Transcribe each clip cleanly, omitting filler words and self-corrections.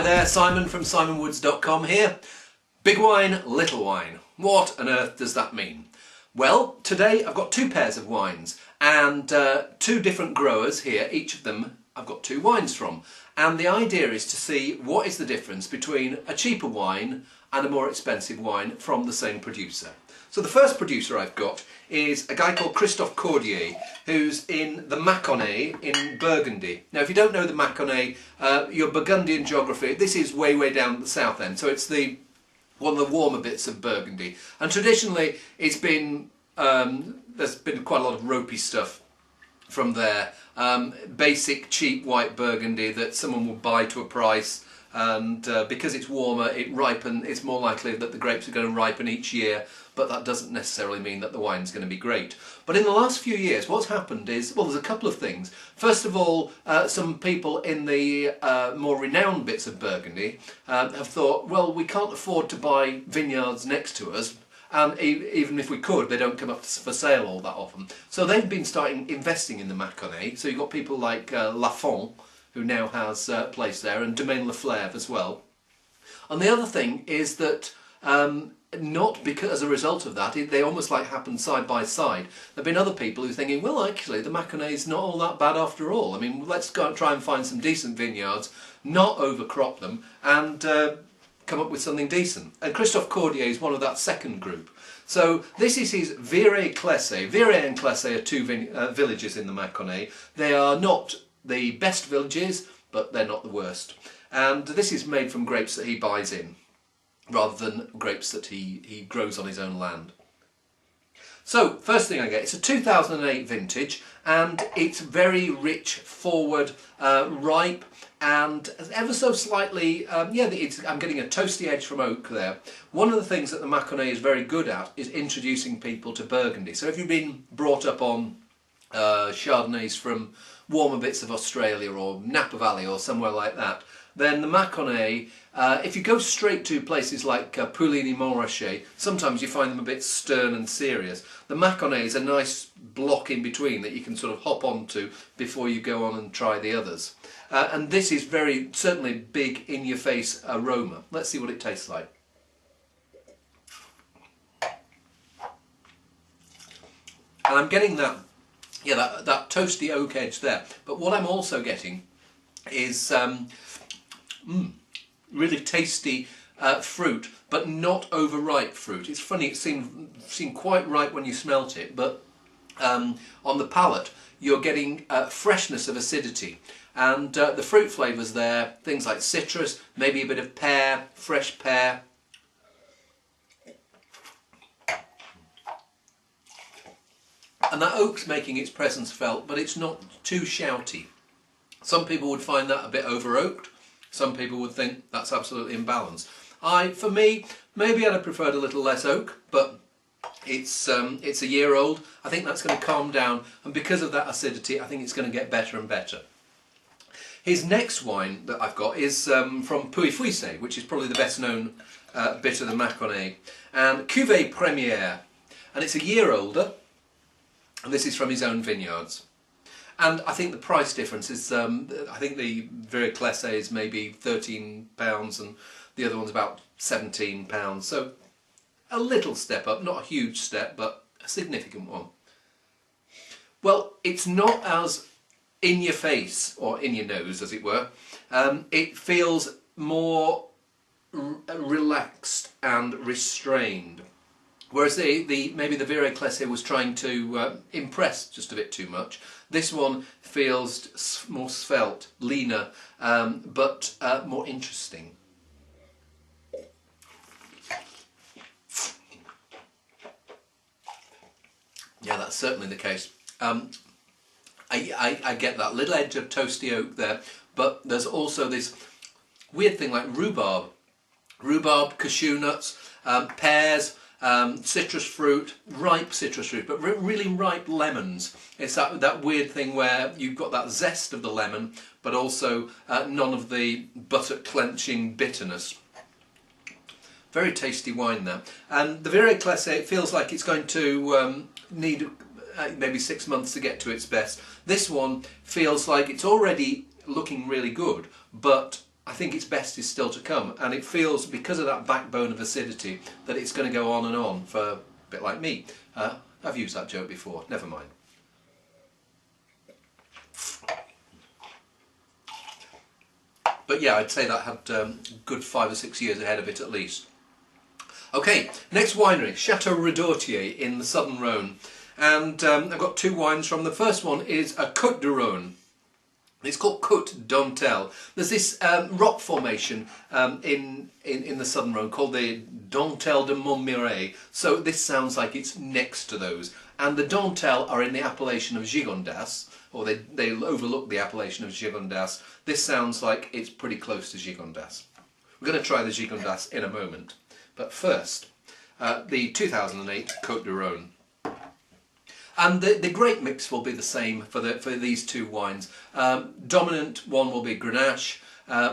there, Simon from simonwoods.com here. Big wine, little wine. What on earth does that mean? Well, today I've got two pairs of wines and two different growers here. Each of them I've got two wines from. And the idea is to see what is the difference between a cheaper wine and a more expensive wine from the same producer. So the first producer I've got is a guy called Christophe Cordier, who's in the Makana in Burgundy. Now if you don't know the Makana, your Burgundian geography, this is way down at the south end, so it's one of the warmer bits of Burgundy. And traditionally it's been, there's been quite a lot of ropey stuff from there. Basic cheap white Burgundy that someone will buy to a price, and because it's warmer it's more likely that the grapes are going to ripen each year, but that doesn't necessarily mean that the wine's going to be great. But in the last few years what's happened is, well, there's a couple of things. First of all, some people in the more renowned bits of Burgundy have thought, well, we can't afford to buy vineyards next to us, and even if we could, they don't come up for sale all that often. So they've been starting investing in the Makana. So you've got people like Lafont, who now has a place there, and Domaine Leflèvre as well. And the other thing is that not because as a result of that, they almost like happen side by side. There have been other people who are thinking, well, actually the Makana is not all that bad after all. I mean, let's go and try and find some decent vineyards, not overcrop them, and come up with something decent. And Christophe Cordier is one of that second group. So this is his Viret-Classé. Viret and Classé are two villages in the Makana. They are not the best villages, but they're not the worst. And this is made from grapes that he buys in, rather than grapes that he grows on his own land. So, first thing I get, it's a 2008 vintage, and it's very rich, forward, ripe, and ever so slightly, I'm getting a toasty edge from oak there. One of the things that the Makana is very good at is introducing people to Burgundy. So if you've been brought up on Chardonnays from warmer bits of Australia or Napa Valley or somewhere like that, then the Makana, if you go straight to places like Pouligny-Montrachet, sometimes you find them a bit stern and serious. The Makana is a nice block in between that you can sort of hop onto before you go on and try the others. And this is very, certainly big in-your-face aroma. Let's see what it tastes like. And I'm getting that, that toasty oak edge there. But what I'm also getting is really tasty fruit, but not overripe fruit. It's funny, it seemed quite ripe when you smelt it, but on the palate you're getting freshness of acidity. And the fruit flavours there, things like citrus, maybe a bit of pear, fresh pear. And that oak's making its presence felt, but it's not too shouty. Some people would find that a bit over-oaked. Some people would think that's absolutely imbalanced. For me, maybe I'd have preferred a little less oak, but it's a year old. I think that's going to calm down, and because of that acidity, I think it's going to get better and better. His next wine that I've got is from Poof, which is probably the best known bit of the Makana, and Cuvée Première, and it's a year older, and this is from his own vineyards. And I think the price difference is, I think the Viret-Classé is maybe £13 and the other one's about £17. So a little step up, not a huge step, but a significant one. Well, it's not as in your face, or in your nose as it were. It feels more relaxed and restrained. Whereas maybe the Viret-Classé was trying to impress just a bit too much. This one feels more svelte, leaner, but more interesting. Yeah, that's certainly the case. I get that little edge of toasty oak there, but there's also this weird thing like rhubarb, cashew nuts, pears, citrus fruit, ripe citrus fruit, but really ripe lemons. It's that weird thing where you've got that zest of the lemon, but also none of the buttock clenching bitterness. Very tasty wine there. And the Viret-Classé, it feels like it's going to need maybe 6 months to get to its best. This one feels like it's already looking really good, but I think its best is still to come, and it feels, because of that backbone of acidity, that it's going to go on and on for a bit like me. I've used that joke before, never mind. But yeah, I'd say that had a good 5 or 6 years ahead of it at least. Okay, next winery, Chateau Redortier in the southern Rhône. And I've got 2 wines from. The first one is a Cote de Rhone. It's called Côte d'Antel. There's this rock formation in the southern Rhône called the Dentelles de Montmirail. So this sounds like it's next to those. And the Dentelles are in the appellation of Gigondas, or they overlook the appellation of Gigondas. This sounds like it's pretty close to Gigondas. We're going to try the Gigondas in a moment. But first, the 2008 Cote de Rhone. And the grape mix will be the same for these 2 wines. Dominant one will be Grenache,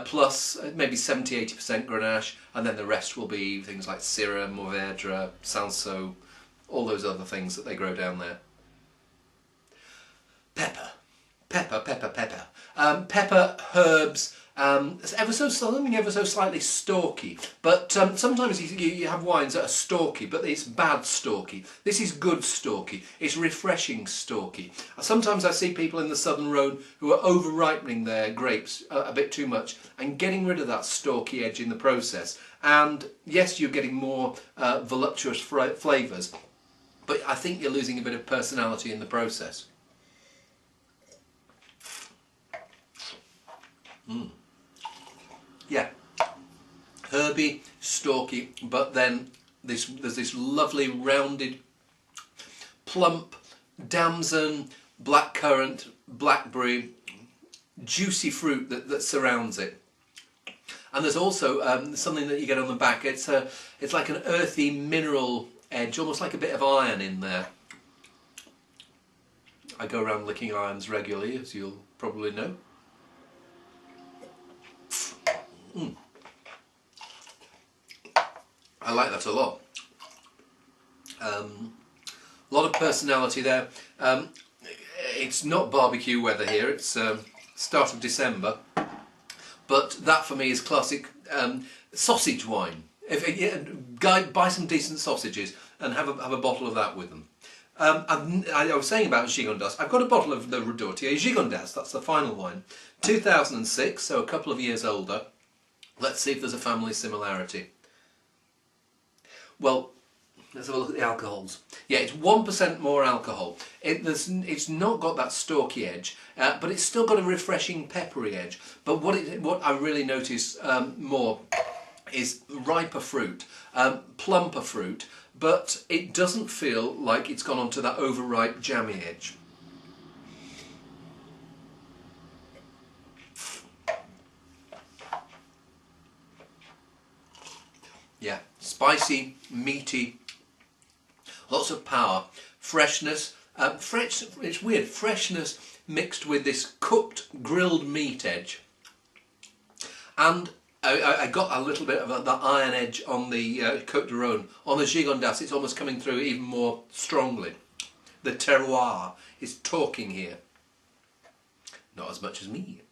plus maybe 70–80% Grenache, and then the rest will be things like Syrah, Mourvèdre, Cinsault, all those other things that they grow down there. Pepper, herbs, something ever so slightly stalky. But sometimes you have wines that are stalky, but it's bad stalky. This is good stalky. It's refreshing stalky. Sometimes I see people in the southern Rhône who are over-ripening their grapes a bit too much and getting rid of that stalky edge in the process. And yes, you're getting more voluptuous flavours, but I think you're losing a bit of personality in the process. Yeah, herby, stalky, but then there's this lovely rounded, plump damson, blackcurrant, blackberry, juicy fruit that surrounds it. And there's also something that you get on the back. It's like an earthy mineral edge, almost like a bit of iron in there. I go around licking irons regularly, as you'll probably know. I like that a lot. A lot of personality there. It's not barbecue weather here, it's start of December, but that for me is classic sausage wine. Buy some decent sausages and have a bottle of that with them. I was saying about Gigondas, I've got a bottle of the Redortier Gigondas, that's the final wine. 2006, so a couple of years older. Let's see if there's a family similarity. Well, let's have a look at the alcohols. Yeah, it's 1% more alcohol. It's not got that stalky edge, but it's still got a refreshing peppery edge. But what I really notice more is riper fruit, plumper fruit, but it doesn't feel like it's gone onto that overripe jammy edge. Yeah, spicy, meaty, lots of power, freshness. It's weird, freshness mixed with this cooked, grilled meat edge. And I got a little bit of that iron edge on the Cote de Rhone. On the Gigondas, it's almost coming through even more strongly. The terroir is talking here. Not as much as me.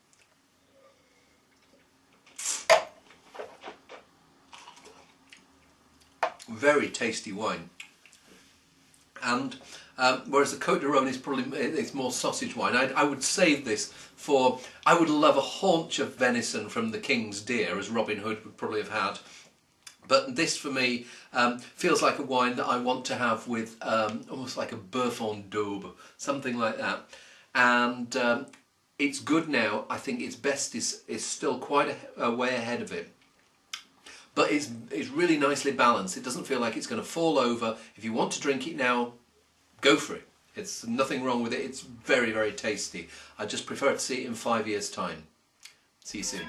Very tasty wine, and whereas the Cote de Rhone is it's more sausage wine. I would save this for, I would love a haunch of venison from the King's Deer, as Robin Hood would probably have had, but this for me feels like a wine that I want to have with almost like a bœuf en daube, something like that. And it's good now. I think its best is still quite a way ahead of it. But it's really nicely balanced. It doesn't feel like it's going to fall over. If you want to drink it now, go for it. It's nothing wrong with it. It's very, very tasty. I just prefer to see it in 5 years' time. See you soon.